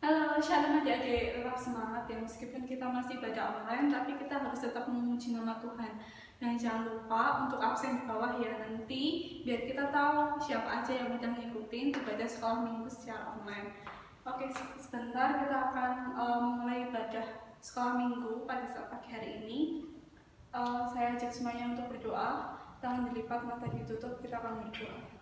Halo, shalom adik-adik, tetap semangat ya. Meskipun kita masih baca online, tapi kita harus tetap memuji nama Tuhan. Dan jangan lupa untuk absen di bawah ya, nanti biar kita tahu siapa aja yang udah ngikutin baca sekolah minggu secara online. Oke, sebentar kita akan mulai baca sekolah minggu pada saat pagi hari ini. Saya ajak semuanya untuk berdoa, tangan dilipat, mata ditutup, kita akan berdoa.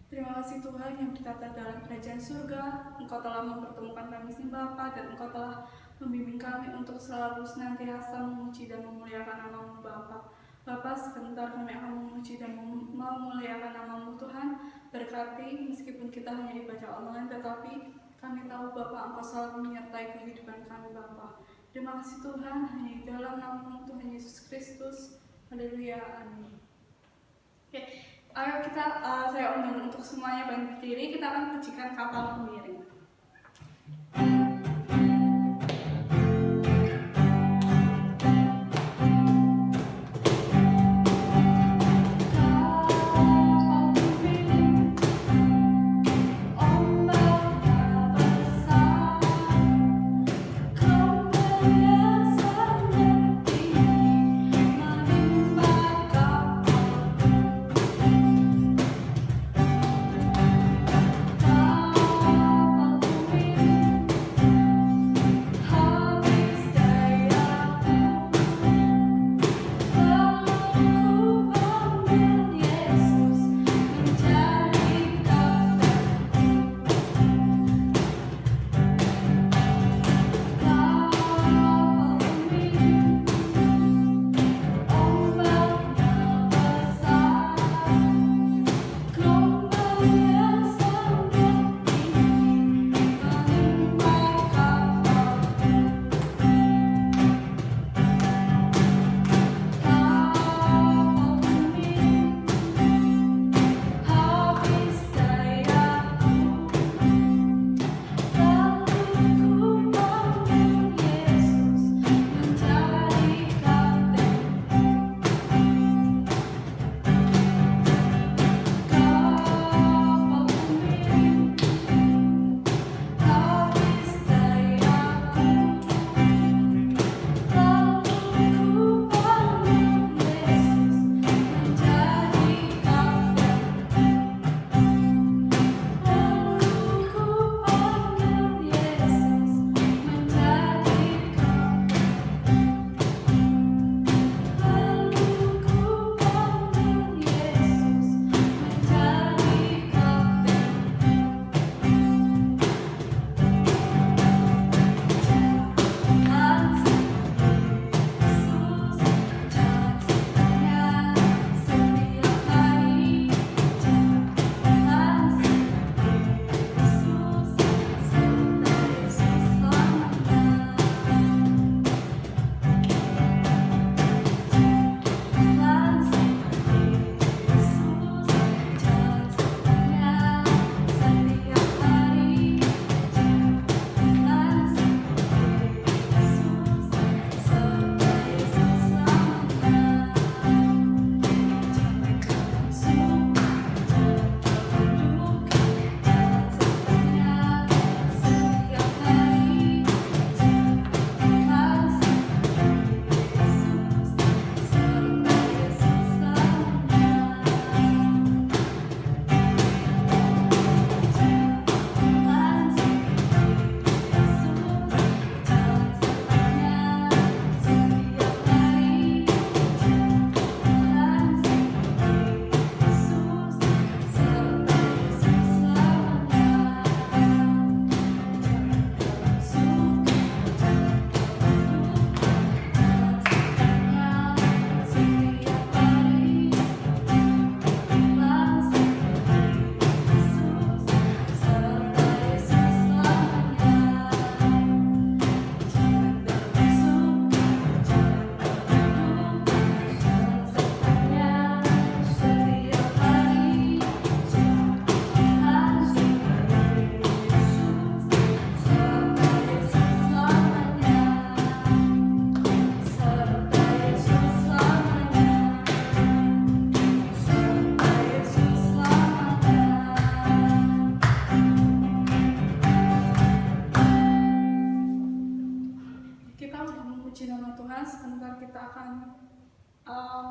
Terima kasih Tuhan yang bertata dalam kerajaan surga. Engkau telah mempertemukan kami sin Bapa, dan Engkau telah membimbing kami untuk selalu senantiasa memuji dan memuliakan nama-Mu Bapa. Bapa, sebentar kami akan memuji dan memuliakan nama-Mu Tuhan. Berkati meskipun kita hanya dibaca online, tetapi kami tahu Bapa Engkau selalu menyertai kehidupan kami Bapa. Terima kasih Tuhan, hanya di dalam nama Tuhan Yesus Kristus. Haleluya, amin. Oke. Ayo saya undang untuk semuanya berdiri, kita akan pujikan kapal mengiring.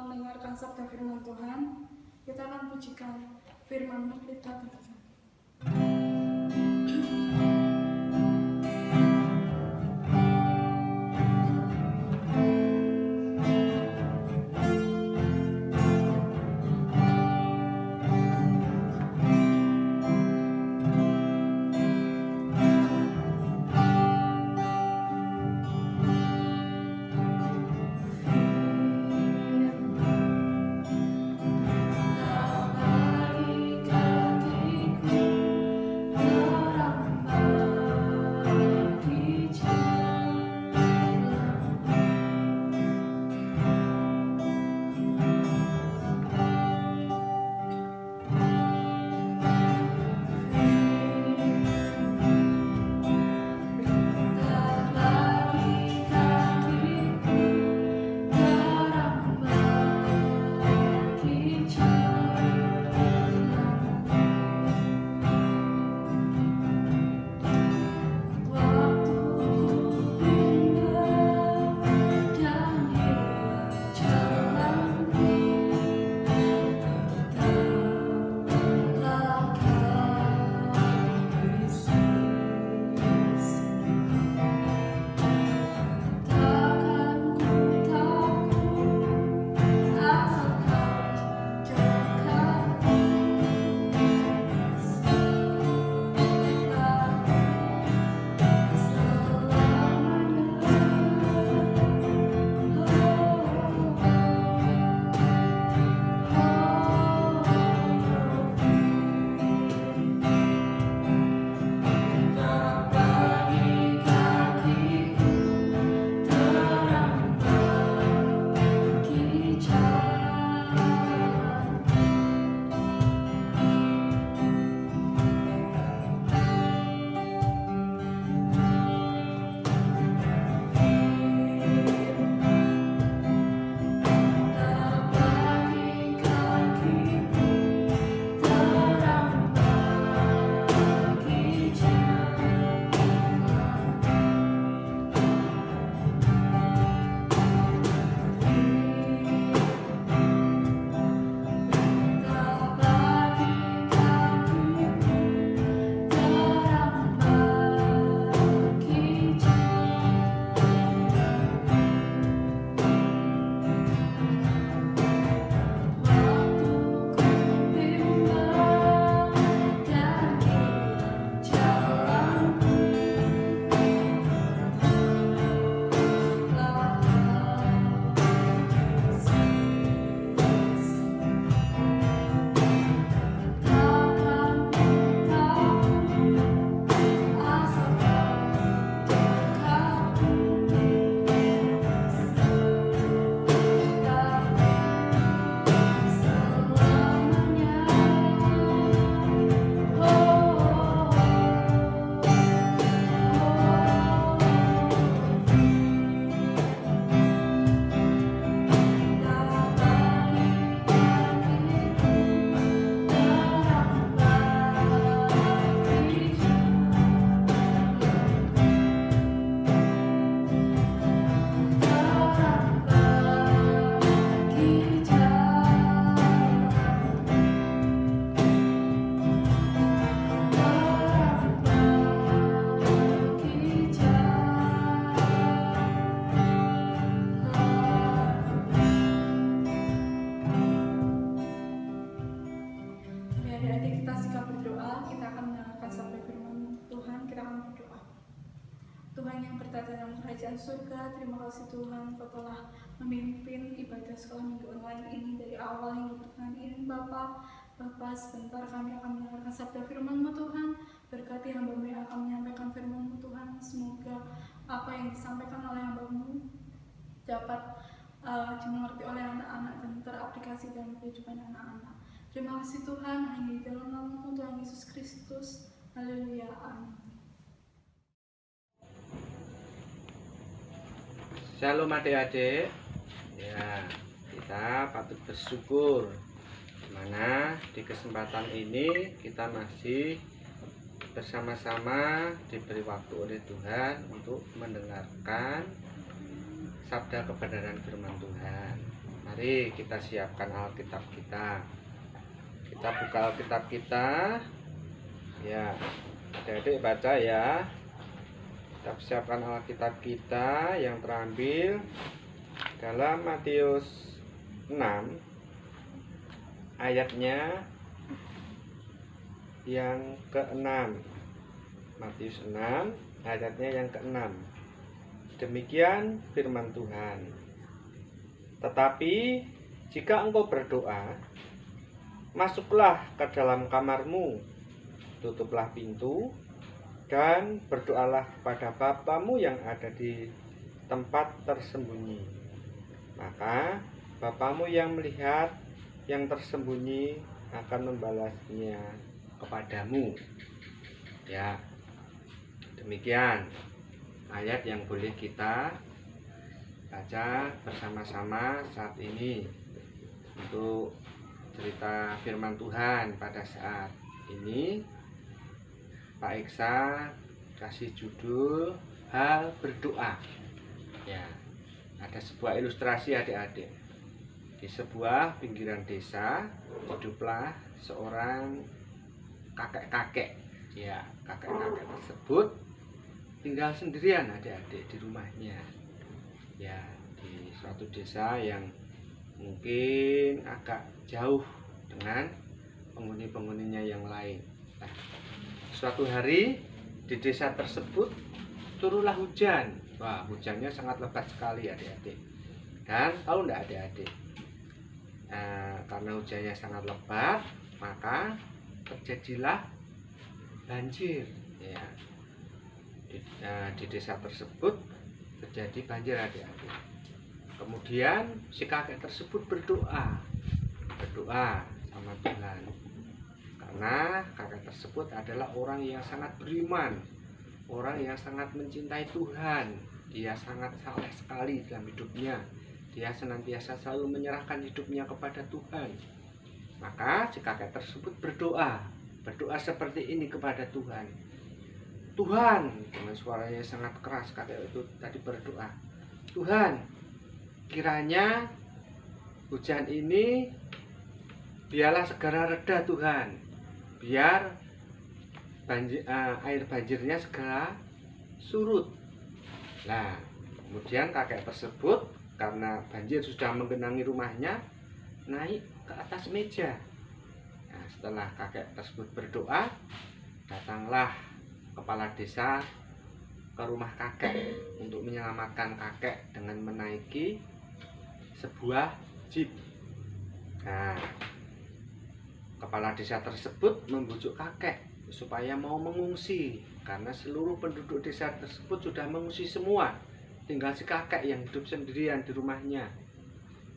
mendengarkan sabda firman Tuhan, kita akan pujikan firman-Mu kita Tuhan. Kerajaan surga, terima kasih Tuhan Kau telah memimpin ibadah sekolah minggu online ini dari awal hingga pertengahan ini Bapak. Bapak, sebentar kami akan mendengarkan sabda firman-Mu Tuhan. Berkati hamba-Mu yang akan menyampaikan firman-Mu Tuhan. Semoga apa yang disampaikan oleh hamba-Mu dapat dimengerti oleh anak-anak dan teraplikasi dalam kehidupan anak-anak. Terima kasih Tuhan, hanya di dalam nama Tuhan Yesus Kristus. Haleluya, amin. Shalom adik-adik. Ya, kita patut bersyukur dimana di kesempatan ini kita masih bersama-sama diberi waktu oleh Tuhan untuk mendengarkan sabda kebenaran firman Tuhan. Mari kita siapkan Alkitab kita. Kita buka Alkitab kita. Ya, adik-adik baca ya. Kita siapkan Alkitab kita yang terambil dalam Matius 6 ayatnya yang ke-6. Matius 6 ayatnya yang ke-6. Demikian firman Tuhan. Tetapi jika engkau berdoa, masuklah ke dalam kamarmu, tutuplah pintu, dan berdoalah kepada Bapamu yang ada di tempat tersembunyi. Maka Bapamu yang melihat yang tersembunyi akan membalasnya kepadamu. Ya, demikian ayat yang boleh kita baca bersama-sama saat ini untuk cerita firman Tuhan pada saat ini. Pak Iksa kasih judul hal berdoa. Ya, ada sebuah ilustrasi adik-adik. Di sebuah pinggiran desa hiduplah seorang kakek-kakek. Ya, kakek-kakek tersebut tinggal sendirian adik-adik di rumahnya. Ya, di suatu desa yang mungkin agak jauh dengan penghuni-penghuninya yang lain. Nah, suatu hari di desa tersebut turunlah hujan. Wah, hujannya sangat lebat sekali adik-adik. Dan tahu enggak adik-adik? Karena hujannya sangat lebat, maka terjadilah banjir. Ya, di desa tersebut terjadi banjir adik-adik. Kemudian si kakek tersebut berdoa sama Tuhan, karena kakek tersebut adalah orang yang sangat beriman, orang yang sangat mencintai Tuhan. Dia sangat saleh sekali dalam hidupnya. Dia senantiasa selalu menyerahkan hidupnya kepada Tuhan. Maka si kakek tersebut berdoa seperti ini kepada Tuhan. Tuhan, dengan suaranya sangat keras kakek itu tadi berdoa, Tuhan, kiranya hujan ini biarlah segera reda Tuhan, biar air banjirnya segera surut. Nah, kemudian kakek tersebut karena banjir sudah menggenangi rumahnya, naik ke atas meja. Nah, setelah kakek tersebut berdoa, datanglah kepala desa ke rumah kakek untuk menyelamatkan kakek dengan menaiki sebuah jeep. Nah, kepala desa tersebut membujuk kakek supaya mau mengungsi, karena seluruh penduduk desa tersebut sudah mengungsi semua, tinggal si kakek yang hidup sendirian di rumahnya.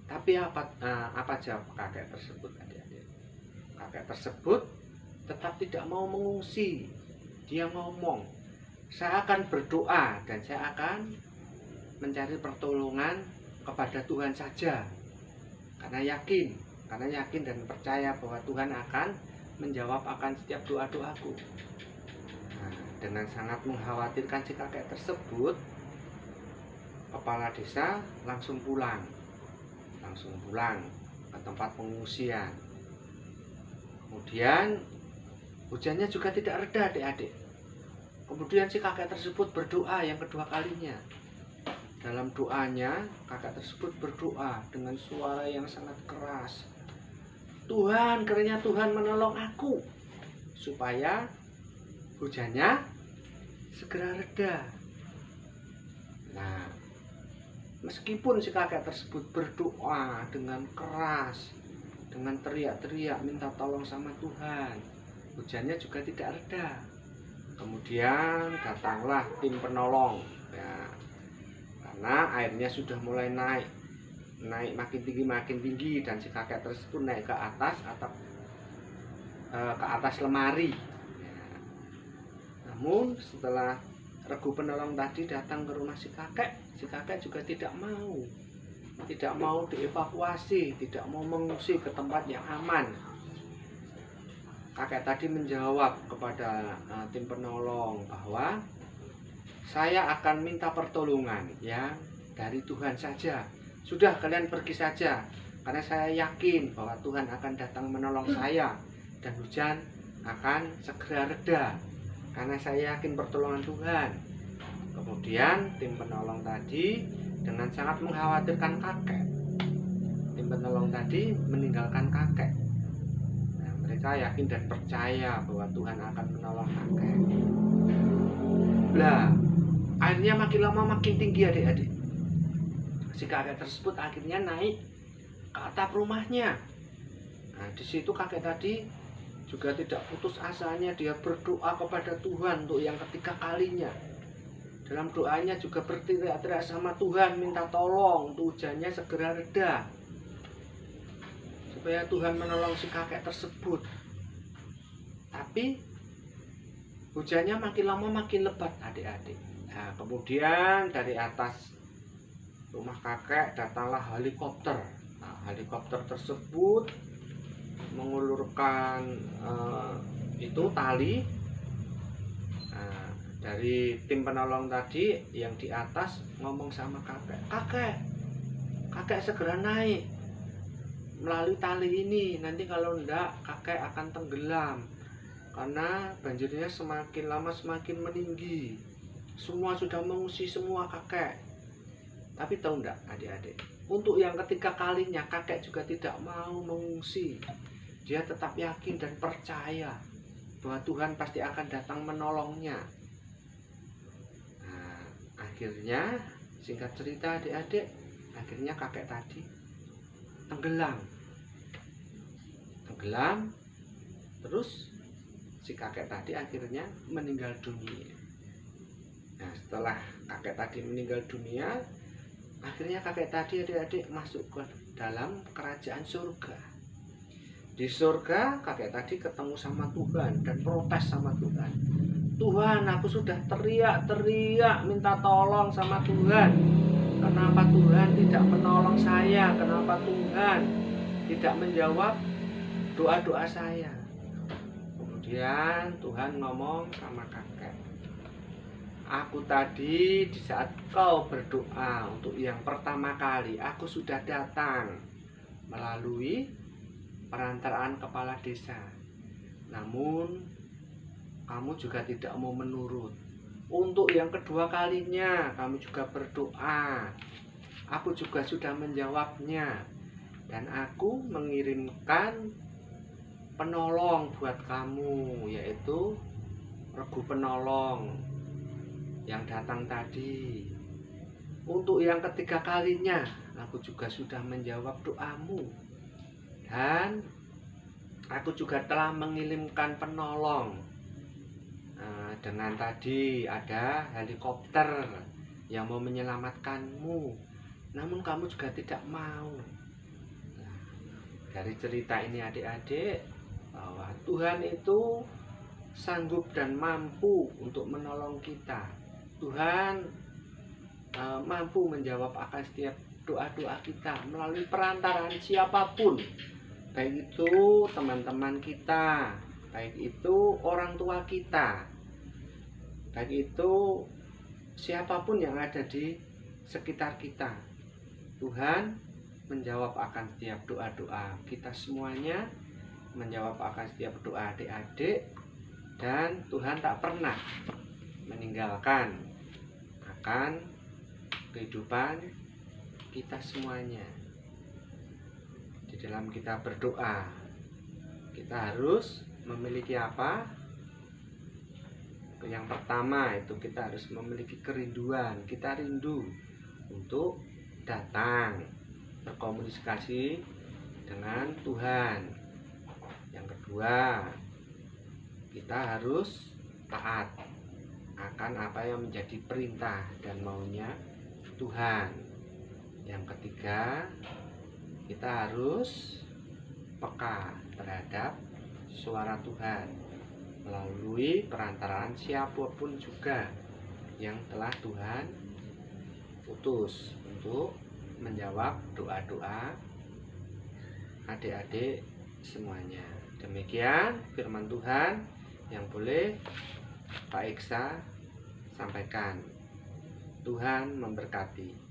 Tapi apa jawab kakek tersebut adik-adik? Kakek tersebut tetap tidak mau mengungsi. Dia ngomong, saya akan berdoa dan saya akan mencari pertolongan kepada Tuhan saja, karena yakin dan percaya bahwa Tuhan akan menjawab akan setiap doa-doaku. Nah, dengan sangat mengkhawatirkan si kakek tersebut, kepala desa langsung pulang ke tempat pengungsian. Kemudian hujannya juga tidak reda adik-adik. Kemudian si kakek tersebut berdoa yang kedua kalinya. Dalam doanya, kakek tersebut berdoa dengan suara yang sangat keras. Tuhan, kiranya Tuhan menolong aku supaya hujannya segera reda. Nah, meskipun si kakek tersebut berdoa dengan keras, dengan teriak-teriak minta tolong sama Tuhan, hujannya juga tidak reda. Kemudian datanglah tim penolong, ya, karena airnya sudah mulai naik makin tinggi, dan si kakek tersebut naik ke atas lemari. Ya. Namun setelah regu penolong tadi datang ke rumah si kakek juga tidak mau dievakuasi, tidak mau mengungsi ke tempat yang aman. Kakek tadi menjawab kepada tim penolong bahwa saya akan minta pertolongan ya dari Tuhan saja, sudah kalian pergi saja, karena saya yakin bahwa Tuhan akan datang menolong saya dan hujan akan segera reda, karena saya yakin pertolongan Tuhan. Kemudian tim penolong tadi dengan sangat mengkhawatirkan kakek, tim penolong tadi meninggalkan kakek. Nah, mereka yakin dan percaya bahwa Tuhan akan menolong kakek. Lah, airnya makin lama makin tinggi adik-adik. Si kakek tersebut akhirnya naik ke atap rumahnya. Nah, di situ kakek tadi juga tidak putus asanya, dia berdoa kepada Tuhan untuk yang ketiga kalinya. Dalam doanya juga berteriak-teriak sama Tuhan, minta tolong untuk hujannya segera reda, supaya Tuhan menolong si kakek tersebut. Tapi hujannya makin lama makin lebat adik-adik. Nah, kemudian dari atas rumah kakek datanglah helikopter. Nah, helikopter tersebut mengulurkan itu tali. Nah, dari tim penolong tadi yang di atas ngomong sama kakek segera naik melalui tali ini, nanti kalau enggak kakek akan tenggelam, karena banjirnya semakin lama semakin meninggi. Semua sudah mengungsi semua kakek. Tapi tahu enggak adik-adik, untuk yang ketiga kalinya kakek juga tidak mau mengungsi. Dia tetap yakin dan percaya bahwa Tuhan pasti akan datang menolongnya. Nah, akhirnya singkat cerita adik-adik, akhirnya kakek tadi tenggelam. Terus si kakek tadi akhirnya meninggal dunia. Nah, setelah kakek tadi meninggal dunia, akhirnya kakek tadi adik-adik masuk ke dalam kerajaan surga. Di surga kakek tadi ketemu sama Tuhan dan protes sama Tuhan. Tuhan, aku sudah teriak-teriak minta tolong sama Tuhan. Kenapa Tuhan tidak menolong saya? Kenapa Tuhan tidak menjawab doa-doa saya? Kemudian Tuhan ngomong sama kakek, aku tadi di saat kau berdoa untuk yang pertama kali, aku sudah datang melalui perantaraan kepala desa. Namun kamu juga tidak mau menurut. Untuk yang kedua kalinya kamu juga berdoa, aku juga sudah menjawabnya. Dan aku mengirimkan penolong buat kamu, yaitu regu penolong yang datang tadi. Untuk yang ketiga kalinya aku juga sudah menjawab doamu, dan aku juga telah mengirimkan penolong. Dengan tadi ada helikopter yang mau menyelamatkanmu, namun kamu juga tidak mau. Dari cerita ini adik-adik, bahwa Tuhan itu sanggup dan mampu untuk menolong kita. Tuhan mampu menjawab akan setiap doa-doa kita melalui perantaraan siapapun, baik itu teman-teman kita, baik itu orang tua kita, baik itu siapapun yang ada di sekitar kita. Tuhan menjawab akan setiap doa-doa kita semuanya, menjawab akan setiap doa adik-adik, dan Tuhan tak pernah meninggalkan akan kehidupan kita semuanya. Di dalam kita berdoa, kita harus memiliki apa? Yang pertama itu kita harus memiliki kerinduan. Kita rindu untuk datang berkomunikasi dengan Tuhan. Yang kedua, kita harus taat akan apa yang menjadi perintah dan maunya Tuhan. Yang ketiga, kita harus peka terhadap suara Tuhan melalui perantaraan siapapun juga yang telah Tuhan utus untuk menjawab doa-doa adik-adik semuanya. Demikian firman Tuhan yang boleh Pak Iksa sampaikan. Tuhan memberkati.